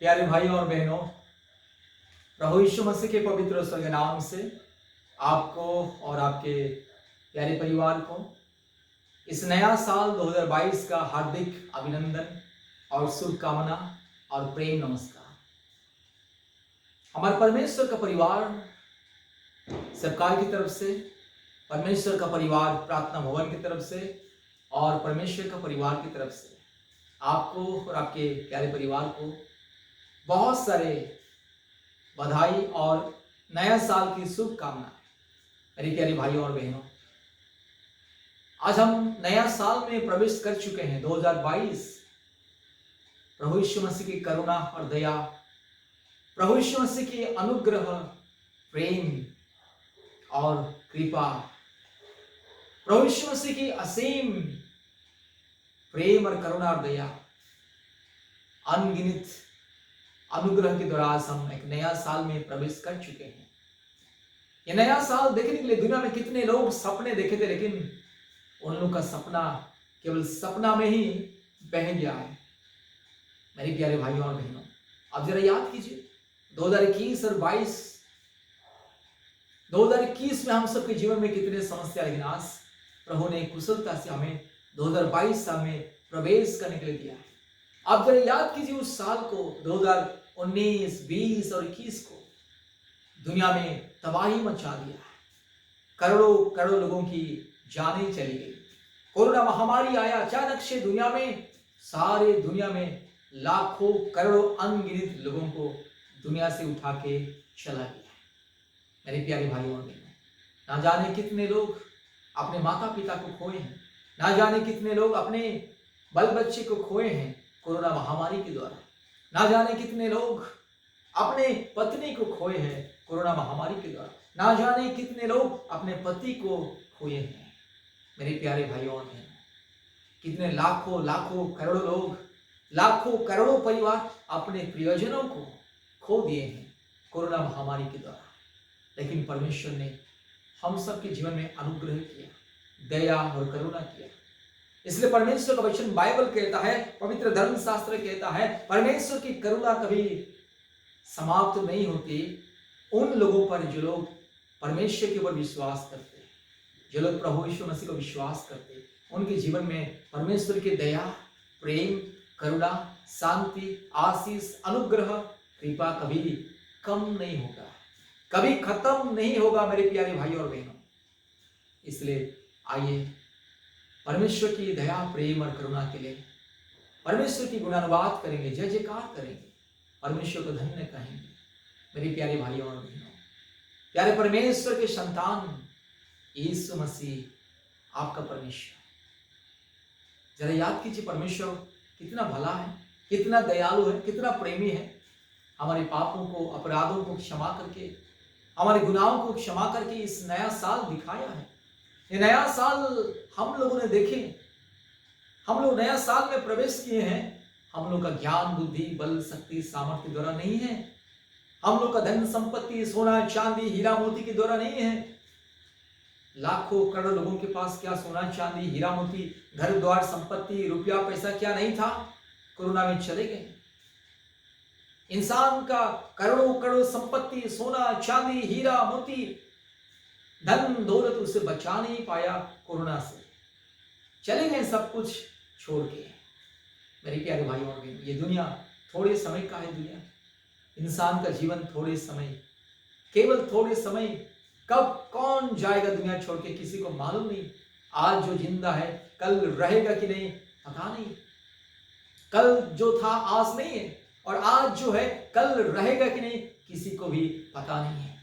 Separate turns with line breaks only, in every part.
प्यारे भाइयों और बहनों, प्रभु यीशु मसीह के पवित्र और स्वर्गीय नाम से आपको और आपके प्यारे परिवार को इस नया साल 2022 का हार्दिक अभिनंदन और शुभकामना और प्रेम नमस्कार। हमारे परमेश्वर का परिवार सरकार की तरफ से, परमेश्वर का परिवार प्रार्थना भवन की तरफ से और परमेश्वर का परिवार की तरफ से आपको और आपके प्यारे परिवार को बहुत सारे बधाई और नया साल की शुभकामनाएं। मेरे प्यारे भाइयों और बहनों, आज हम नया साल में प्रवेश कर चुके हैं 2022। प्रभु यीशु मसीह की करुणा और दया, प्रभु यीशु मसीह की अनुग्रह, प्रेम और कृपा, प्रभु यीशु मसीह की असीम प्रेम और करुणा और दया, अनगिनत अनुग्रह के द्वारा हम एक नया साल में प्रवेश कर चुके हैं। ये नया साल देखने के लिए दुनिया में कितने लोग सपने देखे थे, लेकिन उन लोगों का सपना केवल सपना में ही बह गया है। मेरे प्यारे भाइयों और बहनों, आप जरा याद कीजिए 2021 और 2021 में हम सबके जीवन में कितने समस्या, लेकिन आज प्रभु ने कुशलता से हमें 2022 साल में प्रवेश करने के लिए दिया है। आप जरा याद कीजिए उस साल को, 2019, 20 और 21 को दुनिया में तबाही मचा दिया है। करोड़ों करोड़ लोगों की जानें चली गई। कोरोना महामारी आया अचानक से दुनिया में, सारे दुनिया में लाखों करोड़ों अनगिनत लोगों को दुनिया से उठा के चला गया। मेरे प्यारे भाइयों और बहनों, ना जाने कितने लोग अपने माता पिता को खोए हैं, ना जाने कितने लोग अपने बाल बच्चे को खोए हैं कोरोना महामारी के द्वारा, ना जाने कितने लोग अपने पत्नी को खोए हैं कोरोना महामारी के द्वारा, ना जाने कितने लोग अपने पति को खोए हैं। मेरे प्यारे भाइयों और बहनों, कितने लाखों लाखों करोड़ों लोग, लाखों करोड़ों परिवार अपने प्रियजनों को खो दिए हैं कोरोना महामारी के द्वारा। लेकिन परमेश्वर ने हम सबके जीवन में अनुग्रह किया, दया और करुणा किया। इसलिए परमेश्वर का वचन बाइबल कहता है, पवित्र धर्मशास्त्र कहता है, परमेश्वर की करुणा कभी समाप्त नहीं होती उन लोगों पर जो लोग परमेश्वर के ऊपर विश्वास करते हैं, जो लोग प्रभु यीशु मसीह को विश्वास करते हैं। उनके जीवन में परमेश्वर की दया, प्रेम, करुणा, शांति, आशीष, अनुग्रह, कृपा कभी कम नहीं होगा, कभी खत्म नहीं होगा। मेरे प्यारे भाई और बहनों, इसलिए आइए परमेश्वर की दया, प्रेम और करुणा के लिए परमेश्वर की गुणानुवाद करेंगे, जय जयकार करेंगे, परमेश्वर को धन्य कहेंगे। मेरे प्यारे भाइयों और बहनों, प्यारे परमेश्वर के संतान यीशु मसीह आपका परमेश्वर, जरा याद कीजिए परमेश्वर कितना भला है, कितना दयालु है, कितना प्रेमी है। हमारे पापों को, अपराधों को क्षमा करके, हमारे गुनाहों को क्षमा करके इस नया साल दिखाया है। ये नया साल हम लोगों ने देखे, हम लोग नया साल में प्रवेश किए हैं। हम लोग का ज्ञान, बुद्धि, बल, शक्ति, सामर्थ्य द्वारा नहीं है। हम लोग का धन संपत्ति, सोना चांदी, हीरा मोती के द्वारा नहीं है। लाखों करोड़ लोगों के पास क्या सोना चांदी, हीरा मोती, घर द्वार, संपत्ति, रुपया पैसा क्या नहीं था, कोरोना में चले गए। इंसान का करोड़ों करोड़ संपत्ति, सोना चांदी, हीरा मोती, धन दौलत उसे बचा नहीं पाया, कोरोना से चले गए सब कुछ छोड़ के। मेरे प्यारे भाइयों और बहनों, ये दुनिया थोड़े समय का है। दुनिया, इंसान का जीवन थोड़े समय, केवल थोड़े समय। कब कौन जाएगा दुनिया छोड़ के, किसी को मालूम नहीं। आज जो जिंदा है कल रहेगा कि नहीं पता नहीं। कल जो था आज नहीं है, और आज जो है कल रहेगा कि नहीं किसी को भी पता नहीं है।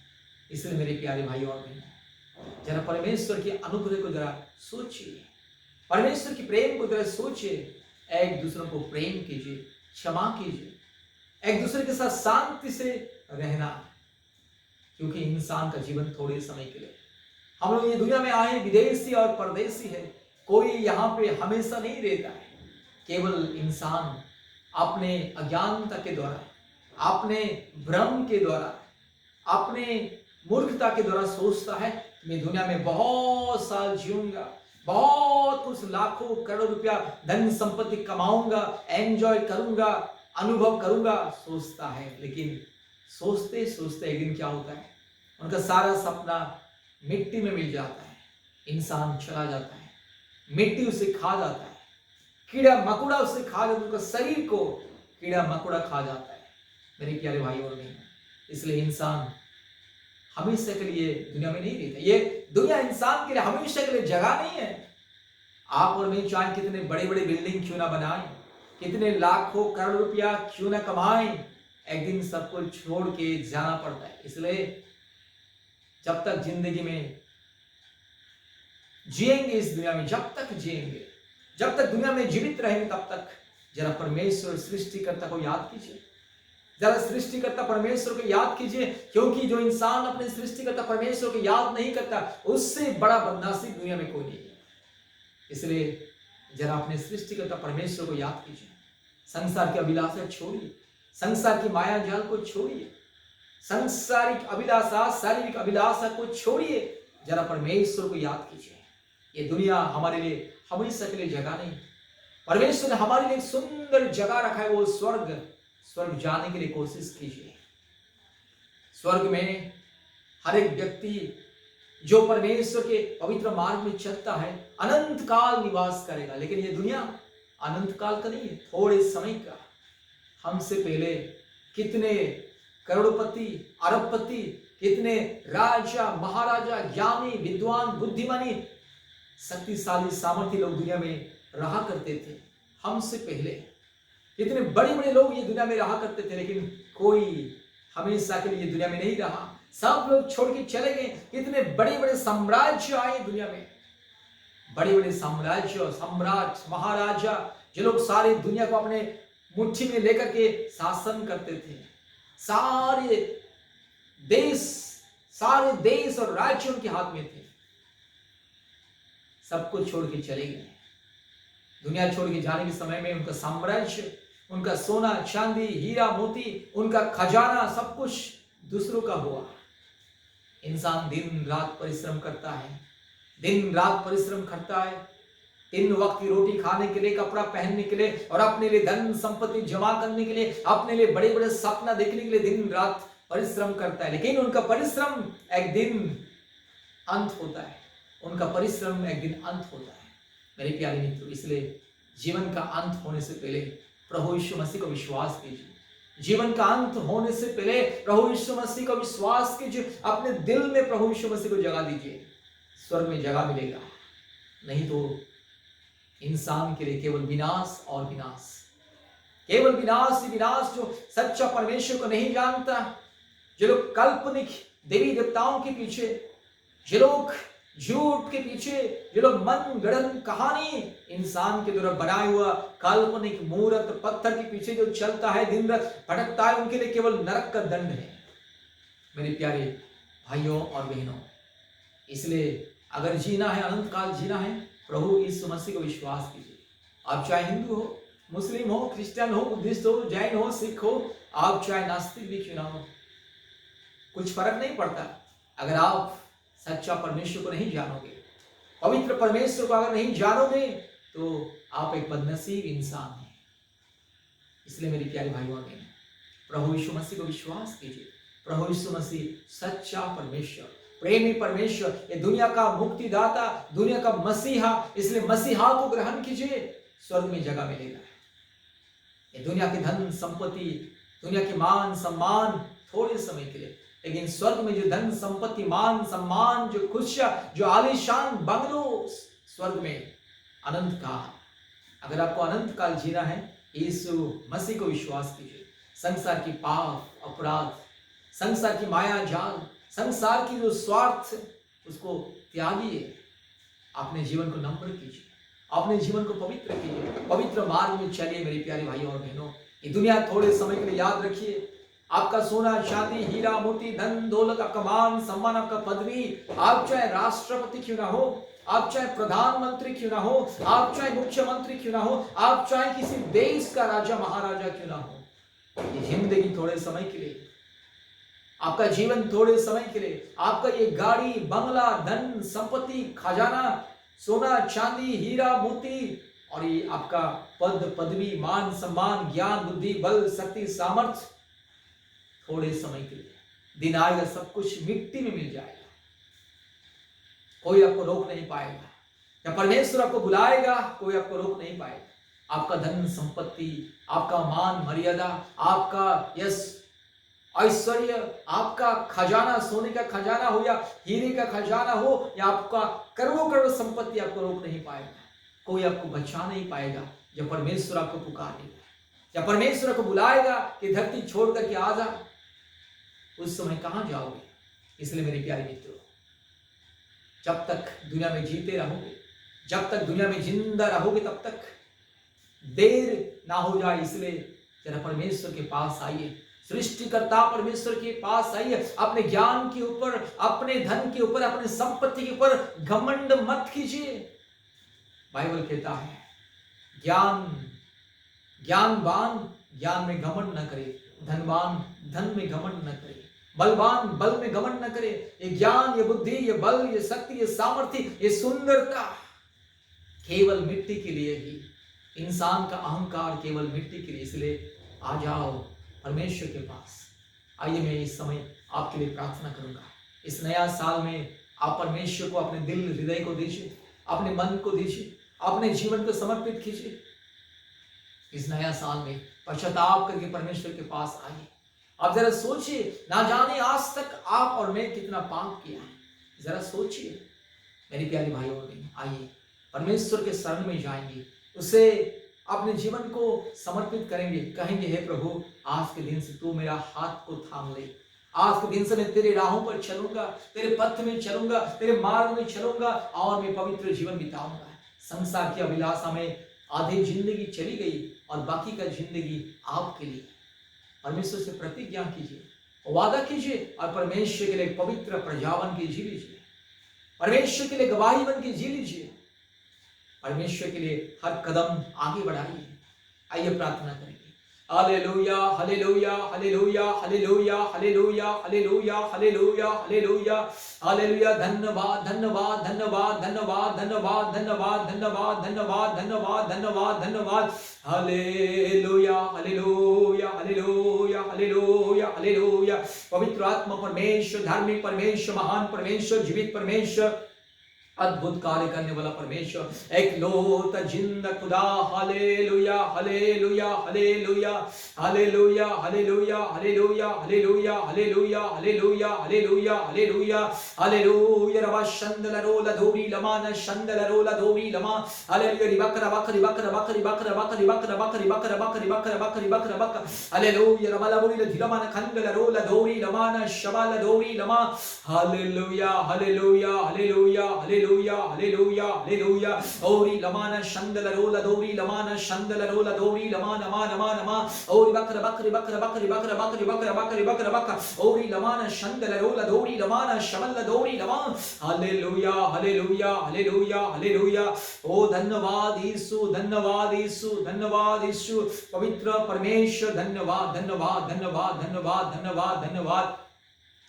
इसलिए मेरे प्यारे भाइयों और बहनों, जरा परमेश्वर के अनुग्रह को जरा सोचिए, परमेश्वर की प्रेम को जरा सोचिए। एक दूसरे को प्रेम कीजिए, क्षमा कीजिए, एक दूसरे के साथ शांति से रहना, क्योंकि इंसान का जीवन थोड़े समय के लिए। हम लोग ये दुनिया में आए विदेशी और परदेशी है, कोई यहाँ पे हमेशा नहीं रहता है। केवल इंसान अपने अज्ञानता के द्वारा, अपने भ्रम के द्वारा, अपने मूर्खता के द्वारा सोचता है मैं दुनिया में बहुत साल जीऊंगा, बहुत कुछ लाखों करोड़ रुपया धन संपत्ति कमाऊंगा, एंजॉय करूंगा, अनुभव करूंगा सोचता है, लेकिन सोचते सोचते एक दिन क्या होता है, उनका सारा सपना मिट्टी में मिल जाता है। इंसान चला जाता है, मिट्टी उसे खा जाता है, कीड़ा मकोड़ा उसे खा जाता है, उनका शरीर को कीड़ा मकोड़ा खा जाता है। मेरे प्यारे भाई और बहनों, इसलिए इंसान हमेशा के लिए दुनिया में नहीं रहता। ये दुनिया इंसान के लिए हमेशा के लिए जगह नहीं है। आप और मैं चाहे कितने बड़े बड़े बिल्डिंग क्यों ना बनाएं, कितने लाखों करोड़ रुपया क्यों ना कमाएं, एक दिन सब कुछ छोड़ के जाना पड़ता है। इसलिए जब तक जिंदगी में जिएंगे, इस दुनिया में जब तक जिएंगे, जब तक दुनिया में जीवित रहेंगे, तब तक जरा परमेश्वर सृष्टिकर्ता को याद कीजिए, जरा सृष्टिकर्ता परमेश्वर को याद कीजिए, क्योंकि जो इंसान अपने सृष्टिकर्ता परमेश्वर को याद नहीं करता, उससे बड़ा बदनसीब दुनिया में कोई नहीं है। इसलिए जरा अपने सृष्टिकर्ता परमेश्वर को याद कीजिए। संसार की अभिलाषा छोड़िए, संसार की माया जाल को छोड़िए, सांसारिक अभिलाषा, शारीरिक अभिलाषा को छोड़िए, जरा परमेश्वर को याद कीजिए। ये दुनिया हमारे लिए हमेशा के लिए जगह नहीं। परमेश्वर ने हमारे लिए एक सुंदर जगह रखा है, वो स्वर्ग। स्वर्ग जाने के लिए कोशिश कीजिए। स्वर्ग में हर एक व्यक्ति जो परमेश्वर के पवित्र मार्ग में चलता है, अनंत काल निवास करेगा। लेकिन ये दुनिया अनंत काल का नहीं है, थोड़े समय का। हमसे पहले कितने करोड़पति, अरबपति, कितने राजा, महाराजा, ज्ञानी, विद्वान, बुद्धिमानी, शक्तिशाली, सामर्थ्य लोग दुनिया में रहा करते थे। हमसे पहले कितने बड़े बड़े लोग ये दुनिया में रहा करते थे, लेकिन कोई हमेशा के लिए दुनिया में नहीं रहा। सब लोग छोड़ के चले गए। कितने बड़े बड़े साम्राज्य आए दुनिया में, बड़े बड़े साम्राज्य, सम्राट, महाराजा, जो लोग सारी दुनिया को अपने मुट्ठी में लेकर के शासन करते थे। सारे देश और राज्य उनके हाथ में थे। सब कुछ छोड़ के चले गए। दुनिया छोड़ के जाने के समय में उनका साम्राज्य, उनका सोना चांदी, हीरा मोती, उनका खजाना, सब कुछ दूसरों का हुआ। इंसान दिन रात परिश्रम करता है, दिन रात परिश्रम करता है, 3 वक्त की रोटी खाने के लिए, कपड़ा पहनने के लिए, और अपने लिए धन संपत्ति जमा करने के लिए, अपने लिए बड़े बड़े सपना देखने के लिए दिन रात परिश्रम करता है। लेकिन उनका परिश्रम एक दिन अंत होता है, उनका परिश्रम एक दिन अंत होता है। मेरे प्यारे मित्रों, इसलिए जीवन का अंत होने से पहले प्रभु यीशु मसीह को विश्वास कीजिए। जीवन का अंत होने से पहले प्रभु यीशु मसीह को विश्वास कीजिए। अपने दिल में प्रभु यीशु मसीह को जगह दीजिए, स्वर्ग में जगह मिलेगा। नहीं तो इंसान के लिए केवल विनाश और विनाश, केवल विनाश ही विनाश। जो सच्चा परमेश्वर को नहीं जानता, जो लोग काल्पनिक देवी देवताओं के पीछे, जो लोग झूठ के पीछे, जो लोग मन गढ़ंत कहानी, इंसान के द्वारा बनाया हुआ काल्पनिक मूर्त पत्थर के पीछे जो चलता है, दिन रात भटकता है, उनके लिए केवल नरक का दंड है। मेरे प्यारे भाइयों और बहनों, इसलिए अगर जीना है, अनंत काल जीना है, प्रभु यीशु मसीह को विश्वास कीजिए। आप चाहे हिंदू हो, मुस्लिम हो, क्रिश्चियन हो, बुद्धिस्ट हो, जैन हो, सिख हो, आप चाहे नास्तिक भी क्यों ना हो, कुछ फर्क नहीं पड़ता। अगर आप सच्चा परमेश्वर को नहीं जानोगे, पवित्र परमेश्वर को अगर नहीं जानोगे, तो आप एक बदनसीब इंसान हैं। इसलिए मेरे प्यारे भाइयों और बहनों, प्रभु यीशु मसीह को विश्वास कीजिए। प्रभु यीशु मसीह सच्चा परमेश्वर, प्रेमी परमेश्वर, ये दुनिया का मुक्तिदाता, दुनिया का मसीहा। इसलिए मसीहा को ग्रहण कीजिए, स्वर्ग में जगह मिलेगा। ये दुनिया की धन संपत्ति, दुनिया के मान सम्मान थोड़े समय के लिए, लेकिन स्वर्ग में जो धन संपत्ति, मान सम्मान, जो खुशियां, जो आलीशान बंगलो, स्वर्ग में अनंत काल। अगर आपको अनंत काल जीना है, यीशु मसीह को विश्वास कीजिए। संसार की पाप, अपराध, संसार की माया जाल, संसार की जो स्वार्थ, उसको त्यागिए। अपने जीवन को नम्र कीजिए, अपने जीवन को पवित्र कीजिए, पवित्र मार्ग में चलिए। मेरे प्यारे भाइयों और बहनों, ये दुनिया थोड़े समय के लिए याद रखिए। आपका सोना चांदी, हीरा मोती, धन दौलत, आपका मान सम्मान, आपका पदवी, आप चाहे राष्ट्रपति क्यों ना हो, आप चाहे प्रधानमंत्री क्यों ना हो, आप चाहे मुख्यमंत्री क्यों ना हो, आप चाहे किसी देश का राजा महाराजा क्यों ना हो, ये जिंदगी थोड़े समय के लिए, आपका जीवन थोड़े समय के लिए, आपका ये गाड़ी, बंगला, धन संपत्ति, खजाना, सोना चांदी, हीरा मोती, और ये आपका पद, पदवी, मान, सम्मान, ज्ञान, बुद्धि, बल, शक्ति, सामर्थ्य थोड़े समय के लिए, दिन आएगा सब कुछ मिट्टी में मिल जाएगा, कोई आपको रोक नहीं पाएगा। या परमेश्वर आपको बुलाएगा, कोई आपको रोक नहीं पाएगा। आपका धन संपत्ति, आपका मान मर्यादा, आपका यश ऐश्वर्य, आपका खजाना, सोने का खजाना हो या हीरे का खजाना हो, या आपका करोड़ों करोड़ संपत्ति आपको रोक नहीं पाएगा, कोई आपको बचा नहीं पाएगा। जब परमेश्वर आपको पुकारेगा, जब परमेश्वर को बुलाएगा कि धरती छोड़ करके आ जा, उस समय कहां जाओगे? इसलिए मेरे प्यारे मित्रों, जब तक दुनिया में जीते रहोगे, जब तक दुनिया में जिंदा रहोगे, तब तक देर ना हो जाए, इसलिए जरा परमेश्वर के पास आइए, सृष्टिकर्ता परमेश्वर के पास आइए। अपने ज्ञान के ऊपर, अपने धन के ऊपर, अपने संपत्ति के ऊपर घमंड मत कीजिए। बाइबल कहता है ज्ञानवान ज्ञान में घमंड न करे, धनवान धन में घमंड न करे, बलवान बल में घमंड न करे। ये ज्ञान, ये बुद्धि, ये बल, ये शक्ति, ये सामर्थ्य, ये सुंदरता केवल मिट्टी के लिए ही, इंसान का अहंकार केवल मिट्टी के लिए। इसलिए आ जाओ परमेश्वर के पास। आइए मैं इस समय आपके लिए प्रार्थना करूंगा। इस नया साल में आप परमेश्वर को अपने दिल हृदय को दीजिए, अपने मन को दीजिए, अपने जीवन को समर्पित कीजिए। इस नया साल में पश्चाताप करके परमेश्वर के पास आइए। आप जरा सोचिए, ना जाने आज तक आप और मैं कितना पाप किया है। जरा सोचिए मेरी प्यारी भाइयों और बहनों, आइए परमेश्वर के शरण में जाएंगे, उसे अपने जीवन को समर्पित करेंगे, कहेंगे हे प्रभु, आज के दिन से तू मेरा हाथ को थाम ले। आज के दिन से मैं तेरे राहों पर चलूंगा, तेरे पथ में चलूंगा, तेरे मार्ग में चलूंगा और मैं पवित्र जीवन बिताऊंगा। संसार की अभिलाषा में आधी जिंदगी चली गई और बाकी का जिंदगी आपके लिए। परमेश्वर से प्रतिज्ञा कीजिए, वादा कीजिए और परमेश्वर के लिए पवित्र प्रजा बन के जी लीजिए, परमेश्वर के लिए गवाही बन के जी लीजिए, परमेश्वर के लिए हर कदम आगे बढ़ाइए। आइए प्रार्थना करेंगे। हालेलुया हालेलुया हालेलुया हालेलुया हालेलुया हालेलुया हालेलुया हालेलुया हालेलुया। धन्यवाद धन्यवाद धन्यवाद धन्यवाद धन्यवाद धन्यवाद धन्यवाद धन्यवाद धन्यवाद धन्यवाद धन्यवाद। हालेलुया हालेलुया हालेलुया हालेलुया हालेलुया। पवित्र आत्मा परमेश्वर, धार्मिक परमेश्वर, महान परमेश्वर, जीवित परमेश्वर, अद्भुत कार्य करने वाला परमेश्वर, एक लौता जिंदा खुदा। हालेलुया हालेलुया हालेलुया हालेलुया हालेलुया हालेलुया हालेलुया हालेलुया हालेलुया हालेलुया हालेलुया हालेलुया। रवा शंदल रोला धोरी लमान शंदल रोला धोरी लमा। हालेलुया। रिबक रबक रिबक रबक रिबक रबक रिबक रबक रिबक रबक रिबक रबक रिबक रबक। हालेलुया। रमला बोली धिलमान खंदल रोला धोरी लमान शबाल धोरी लमा। हालेलुया हालेलुया हालेलुया हालेलुया हालेलुया हालेलुया। ओरी लमाना शंदल रोला दोरी लमाना शंदल रोला दोरी लमाना मा नमा नमा। ओरी बकर बकर बकर बकर बकर बकर बकर बकर बकर बकर। ओरी लमाना शंदल रोला दोरी लमाना शमल दोरी लमा। हालेलुया हालेलुया हालेलुया हालेलुया। ओ धन्यवाद यीशु, धन्यवाद यीशु, धन्यवाद यीशु। पवित्र परमेश्वर धन्यवाद धन्यवाद धन्यवाद धन्यवाद धन्यवाद धन्यवाद।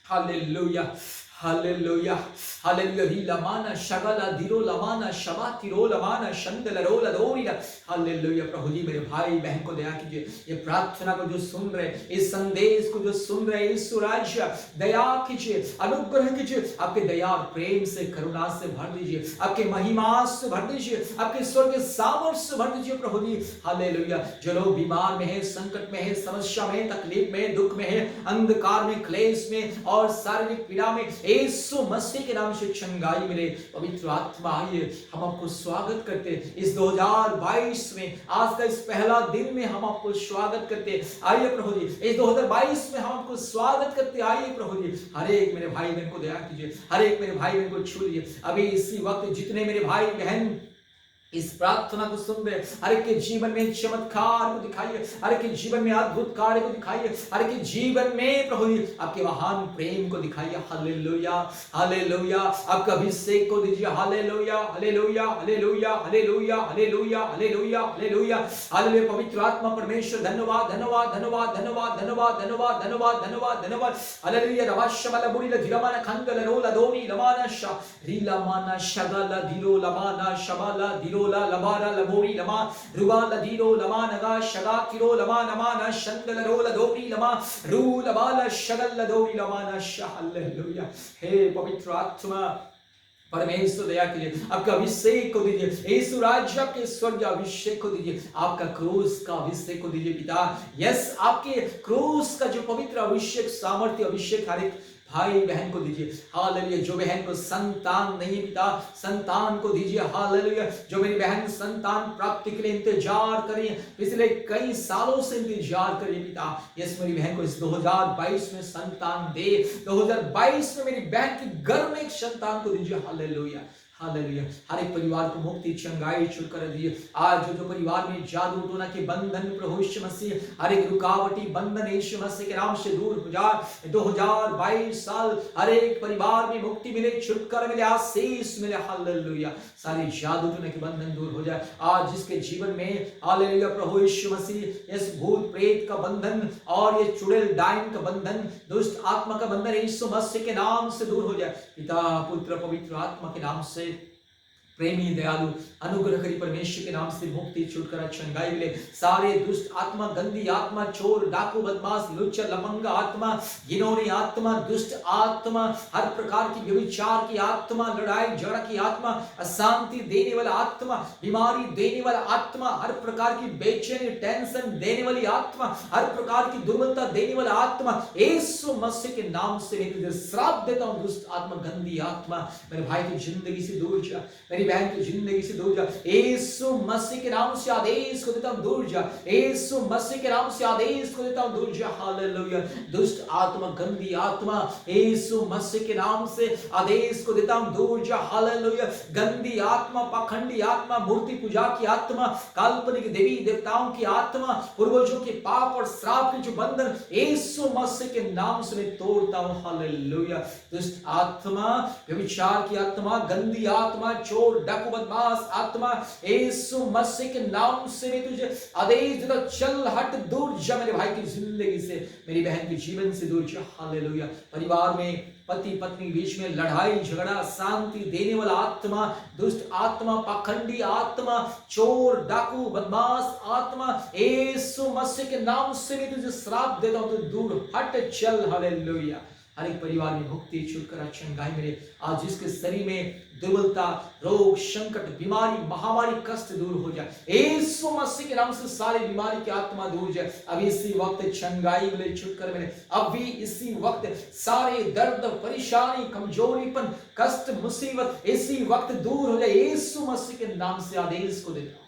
हालेलुया हालेलुया हालेलुया। ही लमाना शगला दिरो लमाना शबा तिरो लमाना शंदल रोला दोरीला। हालेलुया। प्रभु जी मेरे भाई बहन को दया कीजिए, ये प्रार्थना को जो सुन रहे, इस संदेश को जो सुन रहे, इस राज्य दया कीजिए, अनुग्रह कीजिए, आपके दया और प्रेम से, करुणा से भर दीजिए, आपके महिमा से भर दीजिए, आपके स्वर्ग सामर्थ्य से भर दीजिए प्रभु जी। हालेलुया। जो लोग बीमार में है, संकट में है, समस्या में, तकलीफ में, दुख में है, अंधकार में, क्लेश में और शारीरिक पीड़ा में, यीशु मसीह के नाम से चंगाई मिले। पवित्र आत्मा आइए, हम आपको स्वागत करते इस 2022 में, आज का इस पहला दिन में हम आपको स्वागत करते। आइए प्रभु जी, इस 2022 में हम आपको स्वागत करते। आइए प्रभु जी, हर एक मेरे भाई बहन को दया कीजिए, हर एक मेरे भाई बहन को छू लीजिए। अभी इसी वक्त जितने मेरे भाई बहन इस प्रार्थना को सुन रहे, हर एक के जीवन में चमत्कार को दिखाइए, हर एक के जीवन में अद्भुत कार्य को दिखाइए, हर एक के जीवन में प्रभु जी आपके महान प्रेम को दिखाइए। Hallelujah hallelujah. आपका अभिषेक को दीजिए। हालेलुया हालेलुया हालेलुया हालेलुया हालेलुया हालेलुया हालेलुया हालेलुया। पवित्र आत्मा परमेश्वर धन्यवाद धन्यवाद धन्यवाद धन्यवाद धन्यवाद धन्यवाद धन्यवाद धन्यवाद धन्यवाद। हालेलुया। रवाशमल बुरीला धिरमाना खंगल रोला दोरी लमाना शा रीला माना शगला दिलो लमाना शबाला दिलो ला लबारा लबोरी लमा रुबा लदीरो लमा नगा शगा किरो लमा नमा न शंदल रो लदोरी लमा रू लबाला शगल लदोरी लमा न हालेलुया। हे पवित्र आत्मा परमेश्वर दया कीजिए, आपका अभिषेक को दीजिए, यीशु राज्य के स्वर्ग अभिषेक को दीजिए, आपका क्रूस का अभिषेक को दीजिए पिता। यस, आपके क्रूस का जो पवित्र अभिषेक, सामर्थ्य अभिषेक हर एक भाई बहन को दीजिए। हालेलुया। जो बहन को संतान नहीं पिता, संतान को दीजिए। हालेलुया। जो मेरी बहन संतान प्राप्ति के लिए इंतजार कर रही है, पिछले कई सालों से इंतजार कर रही है पिता, यस मेरी बहन को इस 2022 में संतान दे। 2022 में मेरी बहन की गर्भ में एक संतान को दीजिए। Hallelujah hallelujah. हर एक परिवार को मुक्ति चंगाई छुटकारा दीजिए। आज जो परिवार में जादू टोना के बंधन प्रभु यीशु मसीह, हर एक रुकावटी बंधन यीशु मसीह के नाम से दूर हो जाए। 2022 साल हर एक परिवार में मुक्ति मिले, छुटकारा मिले, आशीष मिले। हालेलुया। सारे जादू टोना के बंधन दूर हो जाए। आज जिसके जीवन में हालेलुया प्रभु यीशु मसीह इस भूत प्रेत का बंधन और ये चुड़ैल डाइन का बंधन, दुष्ट आत्मा का बंधन यीशु मसीह के नाम से दूर हो जाए। पिता पुत्र पवित्र आत्मा के नाम से प्रेमी दयालु अनुग्रहकारी परमेश्वर के नाम से मुक्ति छुटकारा चंगाई मिले। सारे दुष्ट आत्मा, गंदी आत्मा, चोर डाकू बदमाश लुच्चा लफंगा आत्मा, घिनौनी आत्मा, दुष्ट आत्मा, हर प्रकार की व्यभिचार की आत्मा, लड़ाई झगड़ा की आत्मा, अशांति देने वाला आत्मा, बीमारी देने वाला आत्मा, हर प्रकार की बेचैनी टेंशन देने वाली आत्मा, हर प्रकार की दुर्बलता देने वाला आत्मा, यीशु मसीह के नाम से मैं तुझे श्राप देता हूं। दुष्ट आत्मा, गंदी आत्मा मेरे भाई की जिंदगी से दूर जा, मेरी बहन की जिंदगी से दूर जा। यीशु मसीह के नाम से आदेश को देता हूं दूर जा। यीशु मसीह के नाम से आदेश को देता हूं दूर जा। हालेलुया। दुष्ट आत्मा, गंदी आत्मा, यीशु मसीह के नाम से आदेश को देता हूं दूर जा। हालेलुया। गंदी आत्मा, पाखंडी आत्मा, मूर्ति पूजा की आत्मा, काल्पनिक देवी देवताओं की आत्मा, पूर्वजों के पाप और श्राप के जो बंधन यीशु मसीह के नाम से मैं तोड़ता हूं। हालेलुया। दुष्ट आत्मा, व्यभिचार की आत्मा, गंदी आत्मा, चोर डाकू बदमाश आत्मा, यीशु मसीह के नाम से मैं तुझे आदेश देता, चल हट दूर जा मेरे भाई की जिंदगी से, मेरी बहन के जीवन से दूर जा। हालेलुया। परिवार में पति पत्नी बीच में लड़ाई झगड़ा, शांति देने वाला आत्मा, दुष्ट आत्मा, पाखंडी आत्मा, चोर डाकू बदमाश आत्मा, यीशु मसीह के नाम से मैं तुझे श्राप देता हूं, तो दूर हट चल। हालेलुया। हर एक परिवार में मुक्ति छुटकारा चंगाई मिले। आज जिसके शरीर में दुर्बलता, रोग, संकट, बीमारी, महामारी, कष्ट दूर हो जाए। यीशु मसीह के नाम से सारी बीमारी की आत्मा दूर जाए। अभी इसी वक्त चंगाई मिले, छुटकारा मिले। अभी इसी वक्त सारे दर्द, परेशानी, कमजोरीपन, कष्ट, मुसीबत इसी वक्त दूर हो जाए। यीशु मसीह के नाम से आदेश को देता हूं।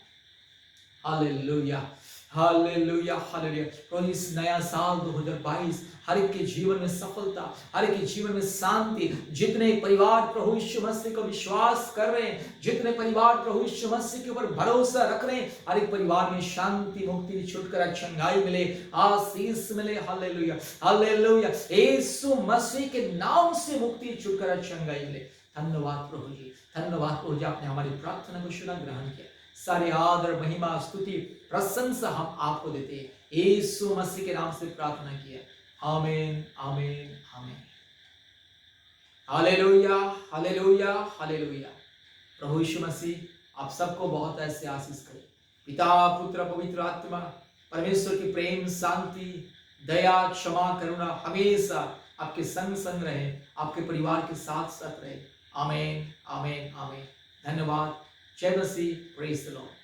हालेलुया हालेलुया हालेलुया। तो इस नया साल 2022 हर एक के जीवन में सफलता, हर एक के जीवन में शांति। जितने परिवार प्रभु यीशु मसीह को विश्वास कर रहे हैं, जितने परिवार प्रभु यीशु मसीह के ऊपर भरोसा रख रहे हैं, हर एक परिवार में शांति, मुक्ति, छुटकारा, चंगाई मिले, आशीष मिले। Hallelujah hallelujah. यीशु मसीह के नाम से मुक्ति, छुटकारा, चंगाई मिले। धन्यवाद प्रभु जी, धन्यवाद प्रभु जी, आपने हमारी प्रार्थना को सुना, ग्रहण किया। सारे आदर, महिमा, स्तुति, प्रशंसा हम आपको देते हैं। यीशु मसीह के नाम से प्रार्थना किया। आमीन आमीन आमीन। हालेलुया हालेलुया हालेलुया। प्रभु यीशु मसीह आप सबको बहुत ऐसे आशीष करे। पिता पुत्र पवित्र आत्मा परमेश्वर की प्रेम, शांति, दया, क्षमा, करुणा हमेशा आपके संग संग रहे, आपके परिवार के साथ साथ रहे। आमीन आमीन आमीन। धन्यवाद। जय मसीह। Praise the Lord.